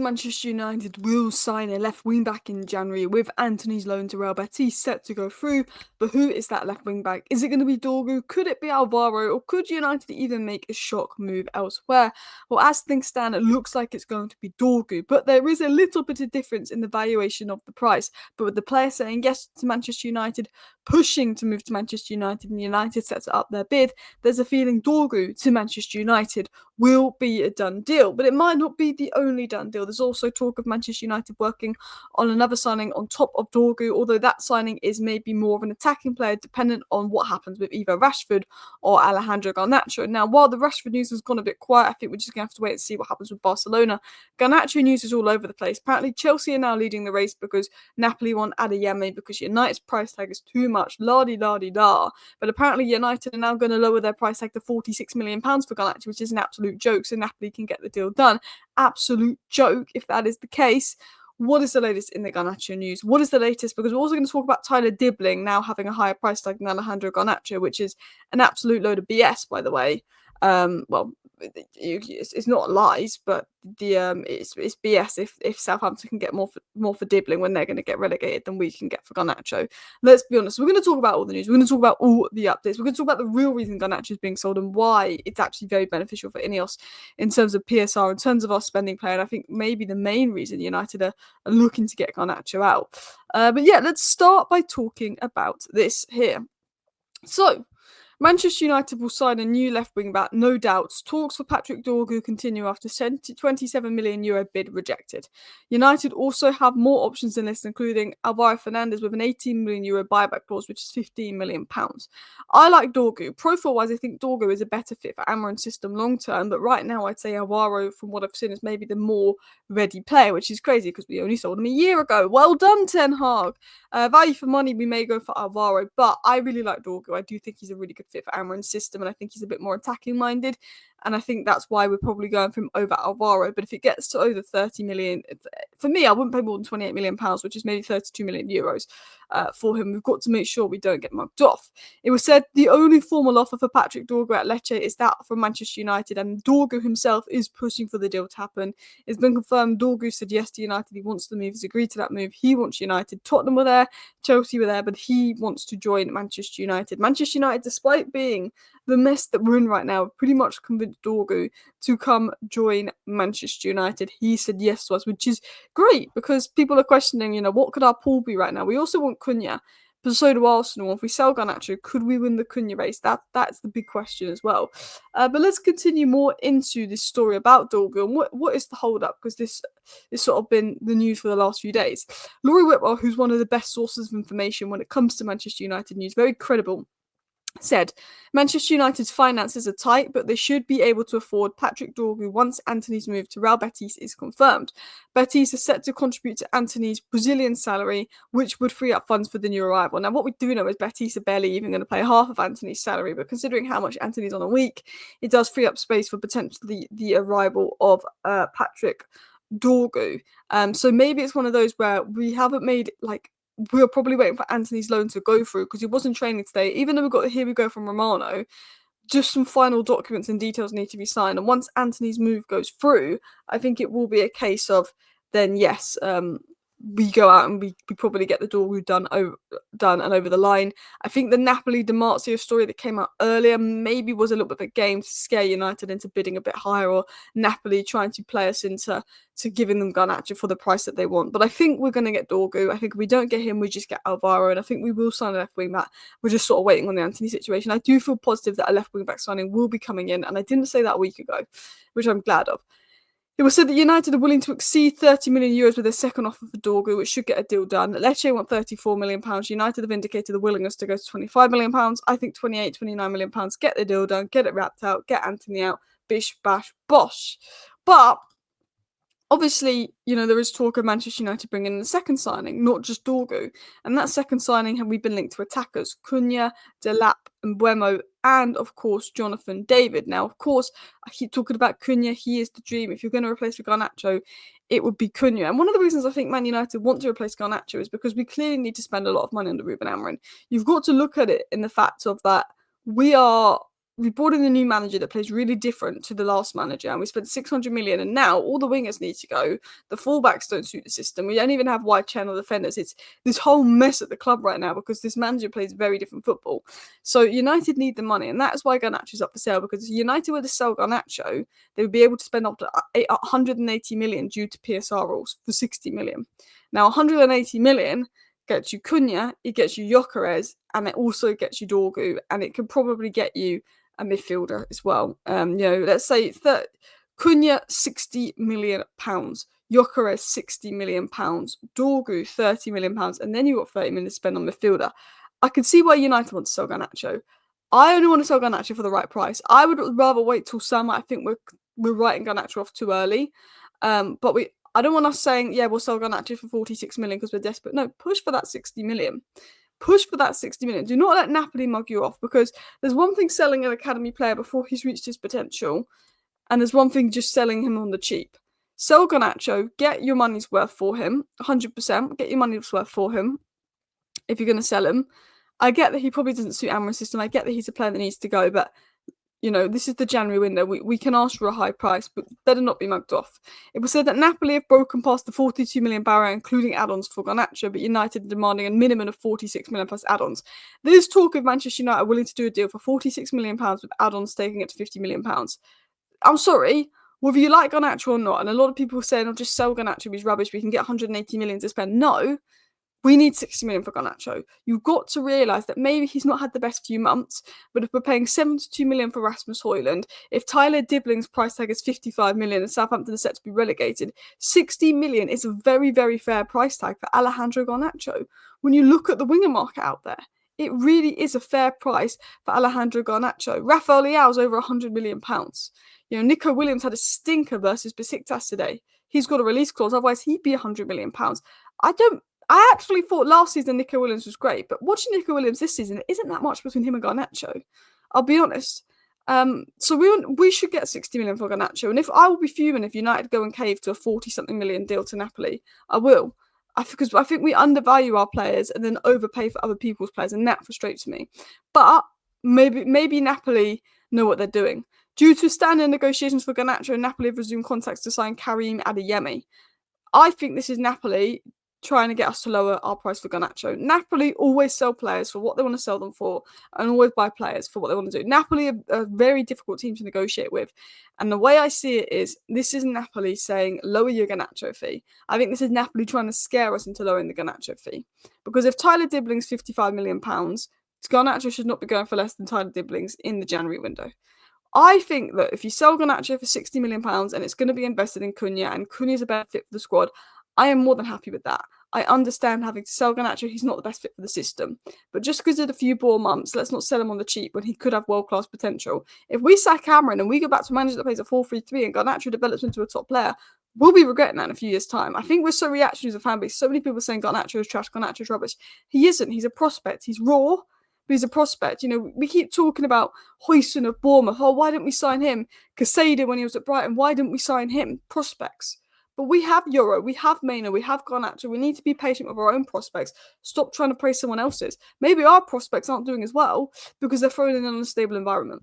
Manchester United will sign a left wing back in January with Antony's loan to Real Betis set to go through. But who is that left wing back? Is it going to be Dorgu? Could it be Alvaro? Or could United even make a shock move elsewhere? Well, as things stand, it looks like it's going to be Dorgu. But there is a little bit of difference in the valuation of the price. But with the player saying yes to Manchester United, pushing to move to Manchester United, and United sets up their bid, there's a feeling Dorgu to Manchester United will be a done deal. But it might not be the only done deal. There's also talk of Manchester United working on another signing on top of Dorgu, although that signing is maybe more of an attacking player dependent on what happens with either Rashford or Alejandro Garnacho. Now, while the Rashford news has gone a bit quiet, I think we're just going to have to wait and see what happens with Barcelona. Garnacho news is all over the place. Apparently, Chelsea are now leading the race because Napoli want Adeyemi because United's price tag is too much. La-di-da-di-da. But apparently, United are now going to lower their price tag to £46 million for Garnacho, which is an absolute joke, so Napoli can get the deal done. Absolute joke if that is the case. What is the latest in the Garnacho news? What is the latest? Because we're also going to talk about Tyler Dibbling now having a higher price tag than Alejandro Garnacho, which is an absolute load of BS, by the way. Well, it's not lies, but it's BS if Southampton can get more for Dibbling when they're going to get relegated than we can get for Garnacho. Let's be honest. We're going to talk about all the news. We're going to talk about all the updates. We're going to talk about the real reason Garnacho is being sold and why it's actually very beneficial for Ineos in terms of PSR, in terms of our spending player. And I think maybe the main reason United are looking to get Garnacho out. But yeah, let's start by talking about this here. So, Manchester United will sign a new left wing back, no doubts. Talks for Patrick Dorgu continue after €27 million bid rejected. United also have more options in this, including Alvaro Fernandez with an €18 million buyback clause, which is £15 million. I like Dorgu. Profile-wise, I think Dorgu is a better fit for Amorim's system long term, but right now I'd say Alvaro, from what I've seen, is maybe the more ready player, which is crazy because we only sold him a year ago. Well done, Ten Hag. Value for money, we may go for Alvaro, but I really like Dorgu. I do think he's a really good fit for Amorim's system, and I think he's a bit more attacking minded, and I think that's why we're probably going for him over Alvaro. But if it gets to over 30 million, for me, I wouldn't pay more than £28 million, which is maybe €32 million for him. We've got to make sure we don't get mugged off. It was said the only formal offer for Patrick Dorgu at Lecce is that from Manchester United, and Dorgu himself is pushing for the deal to happen. It's been confirmed Dorgu said yes to United. He wants the move. He's agreed to that move. He wants United. Tottenham were there, Chelsea were there, but he wants to join Manchester United. Manchester United, despite being the mess that we're in right now, pretty much convinced Dorgu to come join Manchester United. He said yes to us, which is great because people are questioning, what could our pool be right now? We also want Cunha, but so do Arsenal. If we sell Garnacho, could we win the Cunha race? That's the big question as well. But let's continue more into this story about Dorgu and what is the hold up, because this has sort of been the news for the last few days. Laurie Whitwell, who's one of the best sources of information when it comes to Manchester United news, very credible, said Manchester United's finances are tight, but they should be able to afford Patrick Dorgu once Antony's move to Real Betis is confirmed. Betis is set to contribute to Antony's Brazilian salary, which would free up funds for the new arrival. Now, what we do know is Betis are barely even going to pay half of Antony's salary, but considering how much Antony's on a week, it does free up space for potentially the arrival of Patrick Dorgu. So maybe it's one of those where we haven't made we're probably waiting for Antony's loan to go through because he wasn't training today. Even though we've got Here We Go from Romano, just some final documents and details need to be signed. And once Antony's move goes through, I think it will be a case of then, yes, we go out and we probably get the Dorgu done and over the line. I think the Napoli Di Marzio story that came out earlier maybe was a little bit of a game to scare United into bidding a bit higher, or Napoli trying to play us into giving them Garnacho for the price that they want. But I think we're going to get Dorgu. I think if we don't get him, we just get Alvaro, and I think we will sign a left wing back. We're just sort of waiting on the Antony situation. I do feel positive that a left wing back signing will be coming in, and I didn't say that a week ago, which I'm glad of. It was said that United are willing to exceed €30 million with their second offer for Dorgu, which should get a deal done. Lecce want £34 million. United have indicated the willingness to go to £25 million. I think £29 million. Get the deal done, get it wrapped out, get Antony out, bish, bash, bosh. But obviously, there is talk of Manchester United bringing in a second signing, not just Dorgu. And that second signing have we been linked to attackers, Cunha, Delap, and Buemo, and of course, Jonathan David. Now, of course, I keep talking about Cunha. He is the dream. If you're going to replace Garnacho, it would be Cunha. And one of the reasons I think Man United want to replace Garnacho is because we clearly need to spend a lot of money on the Ruben Amorim. You've got to look at it in the fact of that we are we brought in a new manager that plays really different to the last manager, and we spent 600 million, and now all the wingers need to go. The fullbacks don't suit the system. We don't even have wide channel defenders. It's this whole mess at the club right now because this manager plays very different football. So United need the money, and that's why Garnacho's up for sale, because if United were to sell Garnacho, they would be able to spend up to 180 million due to PSR rules for 60 million. Now 180 million gets you Cunha, it gets you Gyökeres, and it also gets you Dorgu, and it can probably get you a midfielder as well. Let's say that Cunha £60 million, Gyökeres £60 million, Dorgu £30 million, and then you've got 30 million to spend on midfielder. I can see why United want to sell Garnacho. I only want to sell Garnacho for the right price. I would rather wait till summer. I think we're writing Garnacho off too early. I don't want us saying, yeah, we'll sell Garnacho for 46 million because we're desperate. No, push for that 60 million. Push for that 60 million. Do not let Napoli mug you off, because there's one thing selling an academy player before he's reached his potential, and there's one thing just selling him on the cheap. Sell Garnacho, get your money's worth for him, 100%. Get your money's worth for him if you're going to sell him. I get that he probably doesn't suit Amorim's system. I get that he's a player that needs to go, but this is the January window. We can ask for a high price, but better not be mugged off. It was said that Napoli have broken past the 42 million barrier, including add-ons for Garnacho, but United are demanding a minimum of 46 million plus add-ons. There's talk of Manchester United willing to do a deal for 46 million pounds with add-ons taking it to 50 million pounds. I'm sorry, whether you like Garnacho or not, and a lot of people are saying, "Oh, just sell Garnacho, he's rubbish. We can get 180 million to spend." No. We need 60 million for Garnacho. You've got to realise that maybe he's not had the best few months, but if we're paying 72 million for Rasmus Højlund, if Tyler Dibling's price tag is 55 million and Southampton are set to be relegated, 60 million is a very, very fair price tag for Alejandro Garnacho. When you look at the winger market out there, it really is a fair price for Alejandro Garnacho. Rafael Leao's over £100 million. Nico Williams had a stinker versus Besiktas today. He's got a release clause, otherwise he'd be £100 million. I actually thought last season Nico Williams was great, but watching Nico Williams this season, there isn't that much between him and Garnacho. I'll be honest. So we should get 60 million for Garnacho, and if I will be fuming if United go and cave to a 40-something million deal to Napoli, I will. Because I think we undervalue our players and then overpay for other people's players, and that frustrates me. But maybe Napoli know what they're doing. Due to standing negotiations for Garnacho, Napoli have resumed contacts to sign Karim Adeyemi. I think this is Napoli trying to get us to lower our price for Garnacho. Napoli always sell players for what they want to sell them for, and always buy players for what they want to do. Napoli are a very difficult team to negotiate with, and the way I see it is, this is Napoli saying, lower your Garnacho fee. I think this is Napoli trying to scare us into lowering the Garnacho fee. Because if Tyler Dibling's £55 million, Garnacho should not be going for less than Tyler Dibling's in the January window. I think that if you sell Garnacho for £60 million and it's going to be invested in Cunha, and Cunha's a better fit for the squad, I am more than happy with that. I understand having to sell Garnacho. He's not the best fit for the system. But just because of a few ball months, let's not sell him on the cheap when he could have world-class potential. If we sack Cameron and we go back to a manager that plays a 4-3-3 and Garnacho develops into a top player, we'll be regretting that in a few years' time. I think we're so reactionary as a fan base. So many people saying Garnacho is trash, Garnacho is rubbish. He isn't. He's a prospect. He's raw, but he's a prospect. We keep talking about Højlund of Bournemouth. Oh, why didn't we sign him? Casado when he was at Brighton. Why didn't we sign him? Prospects. But we have Euro, we have Maino, we have Garnacho. We need to be patient with our own prospects. Stop trying to praise someone else's. Maybe our prospects aren't doing as well because they're thrown in an unstable environment.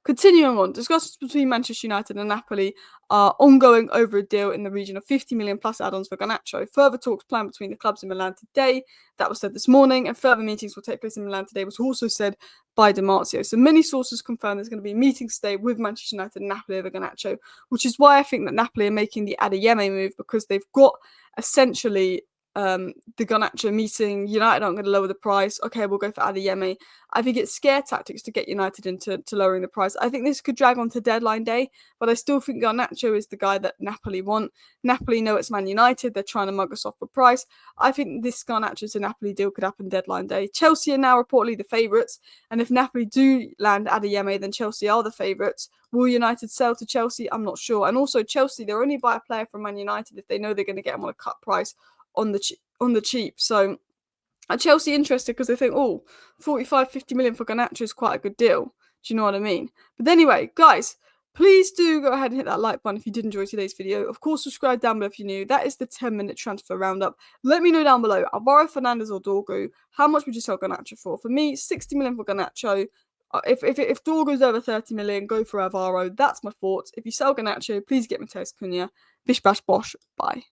Continuing on, discussions between Manchester United and Napoli are ongoing over a deal in the region of 50 million plus add-ons for Garnacho. Further talks planned between the clubs in Milan today. That was said this morning, and further meetings will take place in Milan today, was also said by Di Marzio. So many sources confirm there's going to be meetings today with Manchester United and Napoli over Garnacho, which is why I think that Napoli are making the Adeyemi move, because they've got essentially the Garnacho meeting. United aren't going to lower the price. Okay, we'll go for Adeyemi. I think it's scare tactics to get United into lowering the price. I think this could drag on to deadline day, but I still think Garnacho is the guy that Napoli want. Napoli know it's Man United. They're trying to mug us off for price. I think this Garnacho to Napoli deal could happen deadline day. Chelsea are now reportedly the favourites, and if Napoli do land Adeyemi, then Chelsea are the favourites. Will United sell to Chelsea? I'm not sure. And also Chelsea, they're only buy a player from Man United if they know they're going to get him on a cut price on the cheap. So are Chelsea interested because they think, 45-50 million for Garnacho is quite a good deal. Do you know what I mean? But anyway, guys, please do go ahead and hit that like button if you did enjoy today's video. Of course, subscribe down below if you're new. That is the 10-minute transfer roundup. Let me know down below, Alvaro, Fernandes or Dorgu, how much would you sell Garnacho for? For me, 60 million for Garnacho, If Dorgu's over 30 million, go for Alvaro. That's my thoughts. If you sell Garnacho, please get Mateus Cunha. Bish bash bosh. Bye.